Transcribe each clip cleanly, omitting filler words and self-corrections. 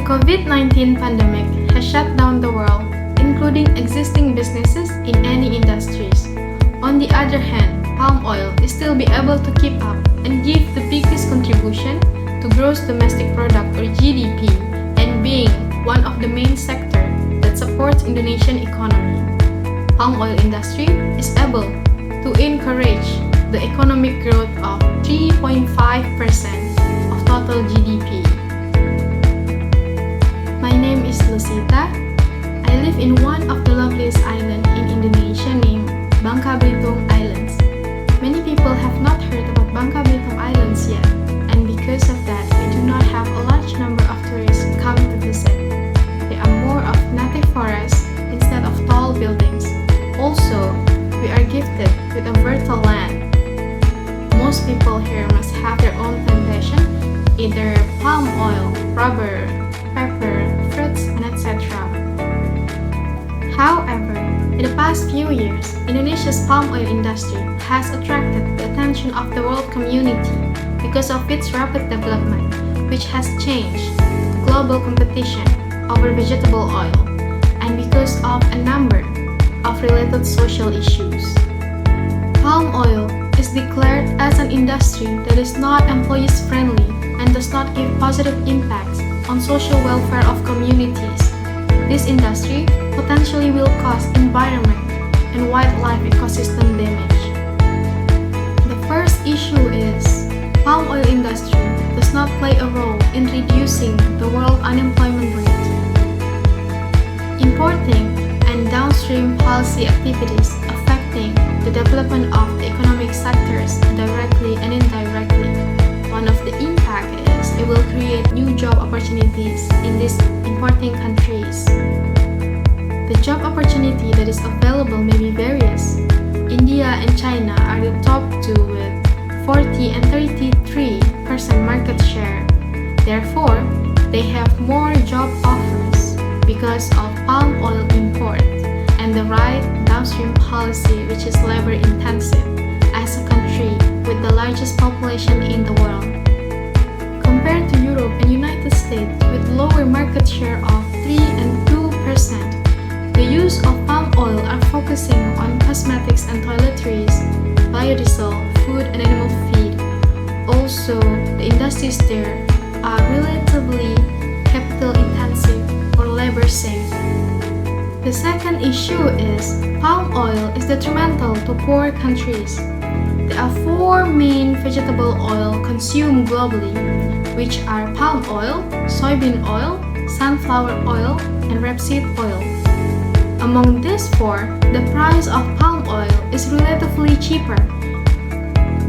COVID-19 pandemic has shut down the world, including existing businesses in any industries. On the other hand, palm oil is still be able to keep up and give the biggest contribution to gross domestic product or GDP, and being one of the main sector that supports Indonesian economy. Palm oil industry is able to encourage the economic growth of 3.5% of total GDP. My name is Lusita. I live in one of the loveliest islands in Indonesia named Bangka Belitung Islands. Many people have not heard about Bangka Belitung Islands yet, and because of that, we do not have a large number of tourists coming to visit. They are more of native forests instead of tall buildings. Also, we are gifted with a fertile land. Most people here must have their own plantation, either palm oil, rubber, pepper, fruits, and etc. However, in the past few years, Indonesia's palm oil industry has attracted the attention of the world community because of its rapid development, which has changed the global competition over vegetable oil, and because of a number of related social issues. Palm oil is declared as an industry that is not employees-friendly and does not give positive impacts on social welfare of communities. This industry potentially will cause environment and wildlife ecosystem damage. The first issue is palm oil industry does not play a role in reducing the world unemployment rate. Importing and downstream policy activities affecting the development of the economic sectors directly and indirectly. One of the impact is it will create new job opportunities in these importing countries. The job opportunity that is available may be various. India and China are the top two with 40 and 33% market share. Therefore, they have more job offers because of palm oil import and the right downstream policy, which is labor intensive as a country with the largest population in the world. Compared to Europe and United States with lower market share of 3 and 2%, the use of palm oil are focusing on cosmetics and toiletries, biodiesel, food and animal feed. Also, the industries there are relatively capital intensive or labor safe. The second issue is palm oil is detrimental to poor countries. There are 4 main vegetable oil consumed globally, which are palm oil, soybean oil, sunflower oil, and rapeseed oil. Among these 4, the price of palm oil is relatively cheaper.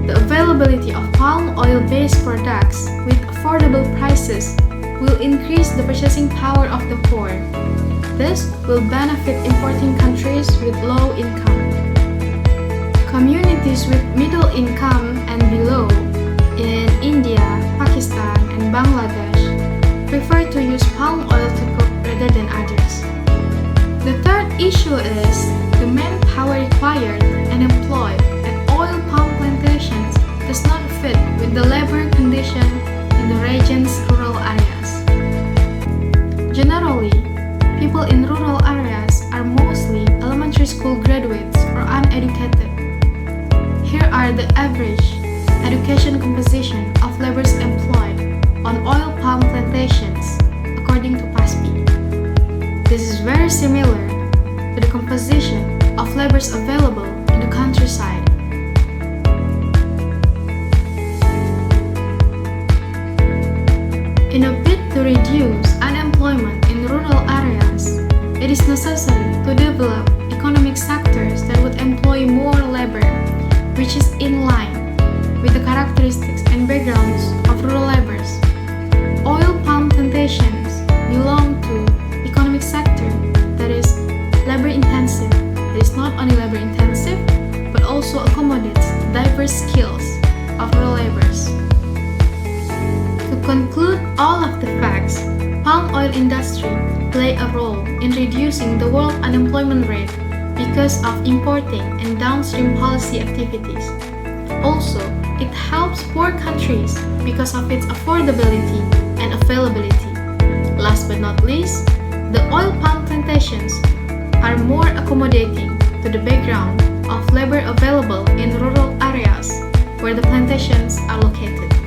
The availability of palm oil-based products with affordable prices will increase the purchasing power of the poor. This will benefit importing countries with low income. Communities with middle income and below in India, Pakistan, and Bangladesh prefer to use palm oil to cook rather than others. The third issue is the manpower required and employed at oil palm plantations does not fit with the labor condition in the region's rural areas. Generally, people in rural areas are mostly elementary school graduates or uneducated. Here are the average education composition of laborers employed on oil palm plantations according to PASPI. This is very similar to the composition of laborers available in the countryside. In a bid to reduce unemployment in rural areas, it is necessary to develop economic sectors that would employ more labor, which is in line with the characteristics and backgrounds of rural laborers. Oil palm plantations belong to economic sector that is labor intensive. It is not only labor intensive, but also accommodates diverse skills of rural laborers. To conclude all of the facts, palm oil industry play a role in reducing the world unemployment rate because of importing and downstream policy activities. Also, it helps poor countries because of its affordability and availability. Last but not least, the oil palm plantations are more accommodating to the background of labor available in rural areas where the plantations are located.